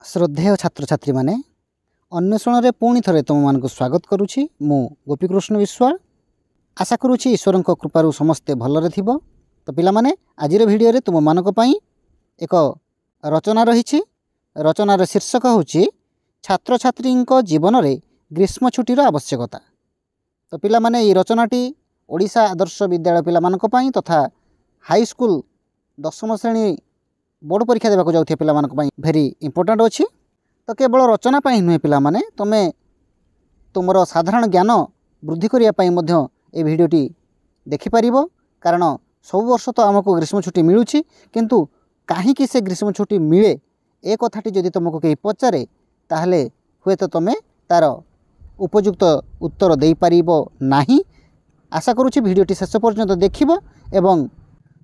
श्रद्धेय छात्र छात्री माने अन्वेषण रे पुणी थरे तुम मानक स्वागत करुछि। मु गोपीकृष्ण विश्वाल आशा करुछि ईश्वर कृपारु समस्ते भलरे थिबो। तो पिला माने आजिर वीडियो रे तुम मानक पई एक रचना रहिछि। रचनार शीर्षक होछि छात्र छात्री जीवन रे ग्रीष्म छुट्टीर आवश्यकता। तो पिला माने ई रचनाटी ओडिशा आदर्श विद्यालय पिला मानक पई तथा हाई स्कूल 10म श्रेणी बोर्ड परीक्षा देवाक जाउथिया पिला मानक पई भेरी इंपोर्टेंट अछि। तो केवल रचना पई नुहे पिला माने तमे तुमर साधारण ज्ञान वृद्धि करिया पई मध्य ए भिडियोटी देखि परिबो। कारण सब वर्ष तो आमको ग्रीष्म छुट्टी मिलुछि, किंतु काहे कि से ग्रीष्म छुट्टी मिले ए कथाटी जदि तुमको केही पचारे ताहले हुए तो तमे तार उपयुक्त उत्तर देई परिबो नाही। आशा करूछि भिडियोटी शेष पर्यंत देखिबो एवं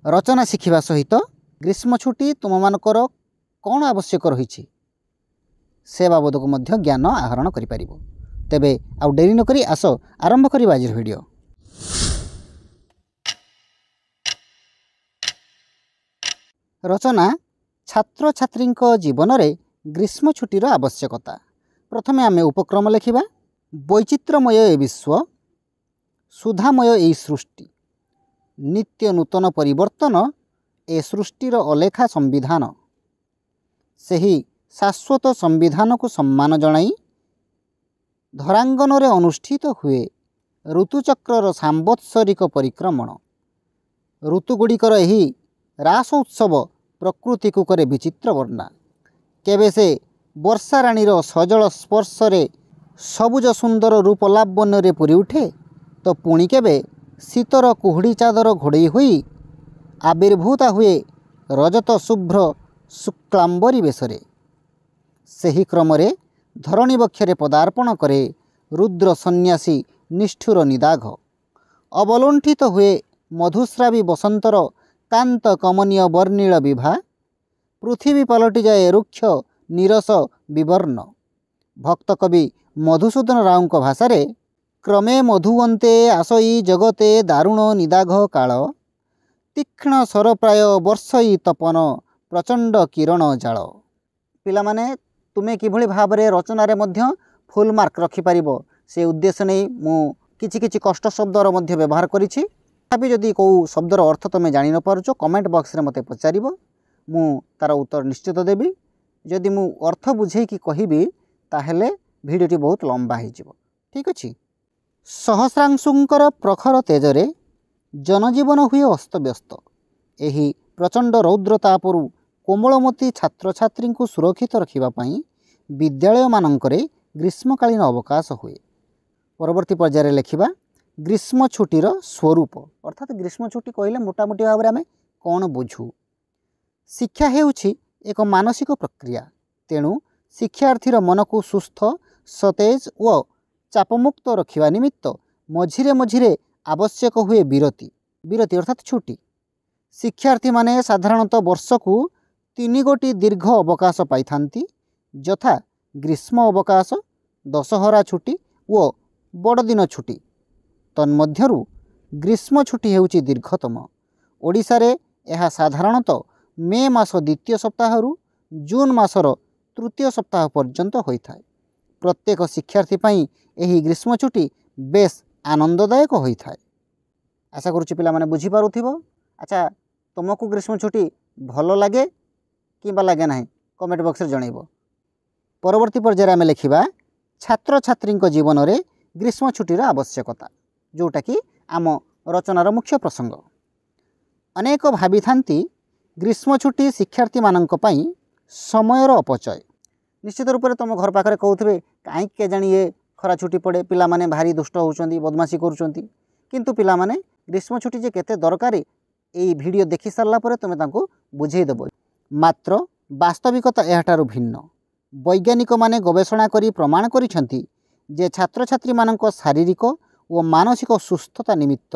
रचना शिखिबा सहित ग्रीष्म छुट्टी तुम मानकर कौन आवश्यक रही से बाबद को मध्य ज्ञान आहरण करि परिबो। तेबे आउ डेरी न करी आस आरंभ करिबा आज वीडियो। रचना छात्र छात्री जीवन रे ग्रीष्म छुट्टीर आवश्यकता। प्रथमे आमे उपक्रम लेखिबा। वैचित्रमय ए विश्व, सुधामय ए सृष्टि, नित्य नूतन परिवर्तन ए सृष्टिर अलेखा संविधान। सेही शाश्वत संविधान को सम्मान जणाई धरांगन रे अनुष्ठित हुए ऋतुचक्रर सांवत्सरिक परिक्रमण। ऋतुगुड़िकर एही रास उत्सव प्रकृति को करे विचित्र वर्णा। केबे से वर्षा राणीर सजल स्पर्श रे सबुज सुंदर रूप लावण्य रे पूरी उठे, तो पुणी केबे शीतर कुहुड़ी चादर घोड़ई हुई आविर्भूता हुए रजत शुभ्र शुक्लांबरी बेशरे। सेही क्रमरे धरणी बक्षरे पदार्पण करे रुद्र सन्यासी निष्ठुर निदाघ। अवलुंठित हुए मधुस्रावी बसंतर कांत कमनीय वर्णिल विभा। पृथ्वी पलटि जाए रुक्ष नीरस विवर्ण। भक्त कवि मधुसूदन राव भाषारे क्रमे मधुवंते आसई जगते दारुण निदाघ काल। तीक्ष्ण सरप्राय वर्षई तपन प्रचंड किरण जाल। पिला माने तुमे किभଳି भाबरे रचनारे मध्य फुल मार्क रखि परिबो से उद्देश्य नै मु किछि किछि कष्ट शब्दर मध्य व्यवहार करिछि। तथापि जदि को शब्दर अर्थ तमे जानि न पारुछो कमेंट बॉक्स रे मते पचारिबो, मु तार उत्तर निश्चित देबी। जदि मु अर्थ बुझेई कि कहिबी ताहेले भिडियोटी बहुत लंबा हो जिवो। ठीक अछि। सहस्रांशुंकर प्रखर तेजरे जनजीवन हुए अस्तव्यस्त। एही प्रचंड रौद्रतापरु कोमलमती छात्र छात्री को सुरक्षित रखिबापई विद्यालय मानकरे ग्रीष्मकालीन अवकाश हुए। परवर्ती पर्यायर लेखिबा ग्रीष्म छुट्टीर स्वरूप। अर्थात ग्रीष्म छुट्टी कहले मोटामोटी भाव में आमे कौन बुझू। शिक्षा हेउछि एक मानसिक प्रक्रिया, तेणु शिक्षार्थीर मन को सुस्थ सतेज व चापमुक्त रखिबा निमित्त मझिरे मझिरे आवश्यक हुए विरति। विरति अर्थात छुट्टी। शिक्षार्थी माने साधारणतः वर्ष को 3 गोटी दीर्घ अवकाश पाइथांती, यथा ग्रीष्म अवकाश, दशहरा छुट्टी व बड़दिन छुट्टी। तन्मध्यरु ग्रीष्म छुट्टी हेउछि दीर्घतम। ओडिशा रे एहा साधारणतः मे मास द्वितीय सप्ताहरु जून मासर तृतीय सप्ताह पर्यंत होइथाय। प्रत्येक शिक्षार्थी पई एही ग्रीष्म छुट्टी बेस आनंददायक होइथाय। आशा करुछि पिला माने बुझी पारुथिबो। अच्छा, तुमको ग्रीष्म छुट्टी भल लगे कि लगे ना कमेंट बॉक्स रे जणैबो। परवर्ती पर्यायर आमे लेखिबा छात्र छात्री जीवन रे ग्रीष्म छुट्टीर आवश्यकता, जोटा कि आम रचनार मुख्य प्रसंग। अनेक भावी थांती ग्रीष्म छुट्टी शिक्षार्थी मानक पई समयर अपचय। निश्चित रूप से तुम घर पाखरे कहूथे कहीं के जानी ये खरा छुट्टी पड़े पिला माने भारी दुष्ट होउचंती बदमाशी करूचंती, किंतु पिला माने ग्रीष्म छुट्टी जे केते दरकारी एई वीडियो देखि सारला परे तुमे तांको बुझेई देबो। मात्र वास्तविकता एहाटारु भिन्न। वैज्ञानिक माने गवेषणा करी प्रमाण करिसेंती जे छात्र छात्री मानक शारीरिक व मानसिक सुस्थता निमित्त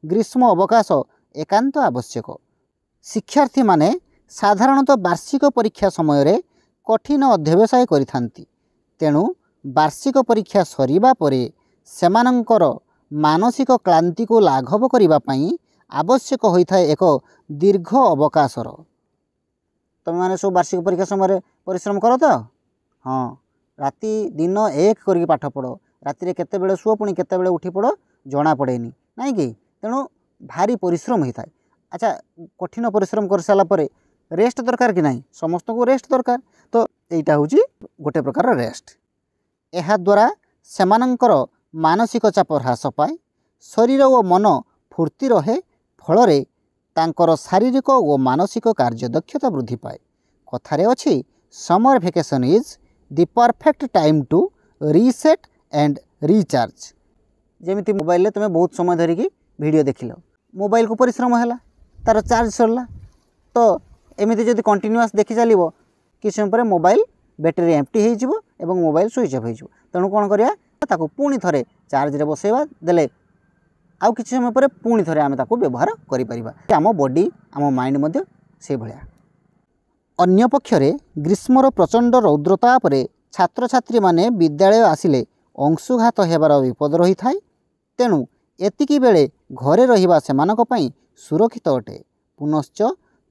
ग्रीष्म अवकाश एकांत आवश्यक। शिक्षार्थी माने साधारणतः वार्षिक परीक्षा समय रे कठिन अध्यवसाय करिथांती, तेणु वार्षिक परीक्षा सरीबा परे सेमानंकर मानसिक क्लांति को लाघव करिबा पई आवश्यक होइथाय एक दीर्घ अवकाशर। तुम मैंने सब वार्षिक परीक्षा समय परिश्रम कर तो हाँ राति दिन एक करके पाठ पढ़ राति केतेबेले शुओ पुणी केतेबेले उठी पड़ जना पड़ेनी नाई कि तेणु भारी परिश्रम होता है। अच्छा कठिन परिश्रम कर सारा पर रेस्ट दरकार कि नहीं समस्त को रेस्ट दरकार तो यहीटा हूँ गोटे प्रकार रेस्ट। यह द्वारा सेमानंकर मानसिक चाप ह्रास पाए शरीर और मन फूर्ति रहे फल तांकर शारीरिक और मानसिक कार्यदक्षता वृद्धि पाए। कथारे अछि summer vacation is the perfect time to reset and recharge. जेमिति मोबाइल तुम बहुत समय धरिकी वीडियो देख मोबाइल को परिश्रम है तार चार्ज सरला तो एमती जब कंटिन्यूअस देखी चलो किछ समय पर मोबाइल बैटेरी एम्प्टी हो मोबाइल स्विच ऑफ हो तेणु कौन करा पुणी थे चार्ज रे बसैबा देले आउ किछ समय पर पुणी थे आम व्यवहार करें आम बॉडी आम माइंड मध्य से भाया। अन्य पक्षरे ग्रीष्मर प्रचंड रौद्रता पर छात्र छात्री माने विद्यालय आसिले अंशुघात हेबार विपद रही थाए तेणु एतिकी बेले घरे रहिबा सेमानक पई सुरक्षित अटे। पुनश्च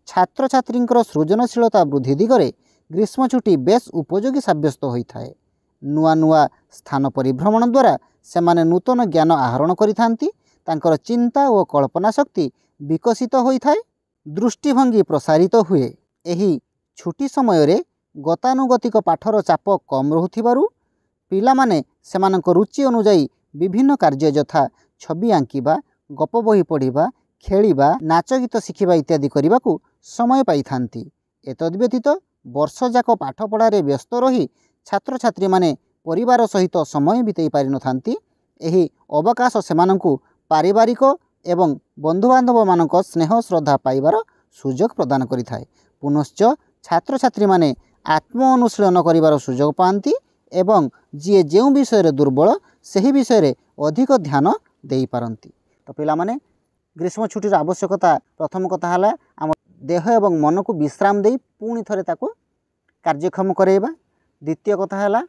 छात्र छात्रींकर सृजनशीलता वृद्धि दिगरे ग्रीष्म छुट्टी बेस उपयोगी साब्यस्त होइथाए। नुआ नुआ स्थान परिभ्रमण द्वारा सेमाने नूतन ज्ञान आहरण करिथांती तांकर चिंता और कल्पना शक्ति विकसित होइथाए दृष्टिभंगी प्रसारित हुए। एही छुट्टी समय रे गतानुगतिक पाठर चाप कम रहुथिबारु पिलामाने सेमानक रुचि अनुजाई विभिन्न कार्य यथा छवि आंकिबा गप बही पढ़िबा खेलिबा नाच गीत शिखिबा इत्यादि करने को समय पाई थांती। एतद्व्यतीत वर्ष जाक पाठ पढ़ारे व्यस्त रही छात्र छात्री माने परिवार सहित समय बिताई पारि नथांती। एही अवकाश सेमानंकु पारिवारिक एवं बंधुबांधव मानक स्नेह श्रद्धा पाइबार सुजोग प्रदान करिथाए। पुनश्च छात्र छात्री माने आत्म अनुशीलन करिबार सुजोग पाती एवं जी जो विषय दुर्बल सही विषय अधिक ध्यान दे पारंती। तो पिला माने ग्रीष्म छुट्टीर आवश्यकता प्रथम कथा है आम देह एवं मन को विश्राम दे पुणी थे कार्यक्षम कराइबा। द्वितीय कथा है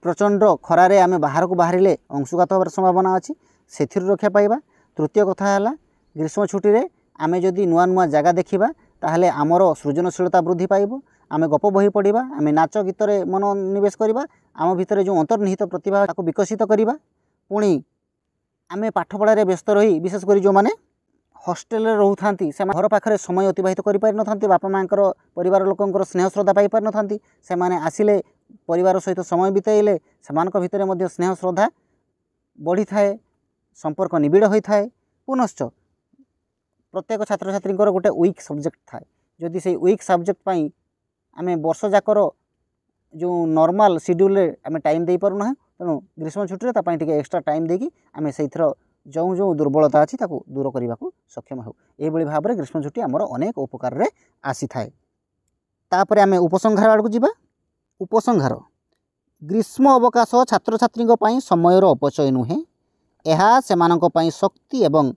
प्रचंड खरारे आम बाहर को बाहर अंशुघात होबार संभावना अच्छी से रक्षा पाइबा। तृतीय कथा है ग्रीष्म छुट्टी रे आमे जदि नुआ नुआ जगह देखा ताहले आमर सृजनशीलता वृद्धि पाइब आमे गप बही पढ़ा आमे नाच गीत मन निवेश करवा आम भितर जो अंतर्निहित प्रतिभा ताको विकसित करवा। पुणी आमे पाठ पढ़ारे व्यस्त रही विशेषकर जो माने हॉस्टेल रोथांती से घर पाखे समय अतिबाहित कर बापा माँ परिवार लोकंर स्नेह श्रद्धा पाई पारि नथांती से माने आसिले परिवार सहित समय बिताइले सेमानक भितर मध्य स्नेह श्रद्धा बढ़ी थाए संपर्क निबिड़ होता है। पुनश्च प्रत्येक छात्र छात्री गोटे वीक सब्जेक्ट थाए जदि से वीक सब्जेक्ट पाई आमे वर्ष जाकर जो नॉर्मल शेड्यूल आमे टाइम दे पारुना तेणु ग्रीष्म छुट्टी रे टे एक्स्ट्रा टाइम देकी आमे से जो जो दुर्बलता अच्छी दूर करने को सक्षम हो। यही भाव में ग्रीष्म छुट्टी आमर अनेक उपकार रे आसी थाए। तापर आमे उपसंहार आड़ को जीवा। उपसंहार ग्रीष्म अवकाश छात्र छात्री समयर अपचय नुहे यह सेमानक पई शक्ति एवं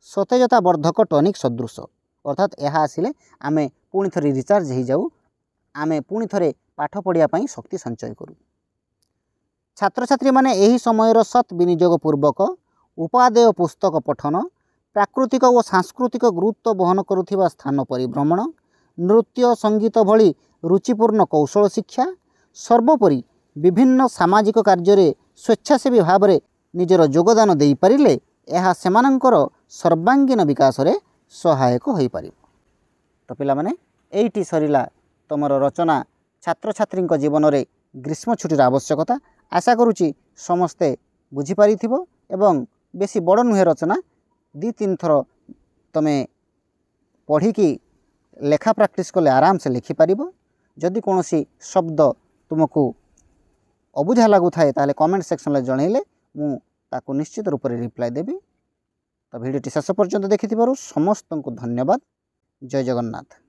सतेजता वर्धक टॉनिक सदृश अर्थात यह आसिले आमे पुणी थे रिचार्ज हो जाऊ आमे पुणी थे पाठ पढ़िया शक्ति संचय करूँ। छात्र छात्री माने एही समयर सत् विनियोग पूर्वक उपादेय पुस्तक पठन प्राकृतिक और सांस्कृतिक गुरुत्व बहन करुथिबा स्थान परिभ्रमण नृत्य संगीत भली रुचिपूर्ण कौशल शिक्षा सर्वोपरि विभिन्न सामाजिक कार्य स्वेच्छासेवी भाव में निजर योगदान दे पारिले यह सेमानंकर सर्वांगीन विकास रे सहायक हो पारिबो। तो पिला माने एइटी सरिला तमर रचना छात्र छात्री जीवन में ग्रीष्म छुट्टीर आवश्यकता। आशा करुच्ची समस्ते बुझीपारिथिबो एवं बेसी बड़ नुहे रचना दी तीन थर तमे पढ़ी लेखा प्रैक्टिस कले आराम से लिखिपार। जदि कौन शब्द तुमको अबुझा लगु थाए ताले कमेंट सेक्शन में जनइले मु ताको निश्चित रूप से रिप्लाई देवी। तो भिडियोटी शेष पर्यंत देखि समस्त को धन्यवाद। जय जगन्नाथ।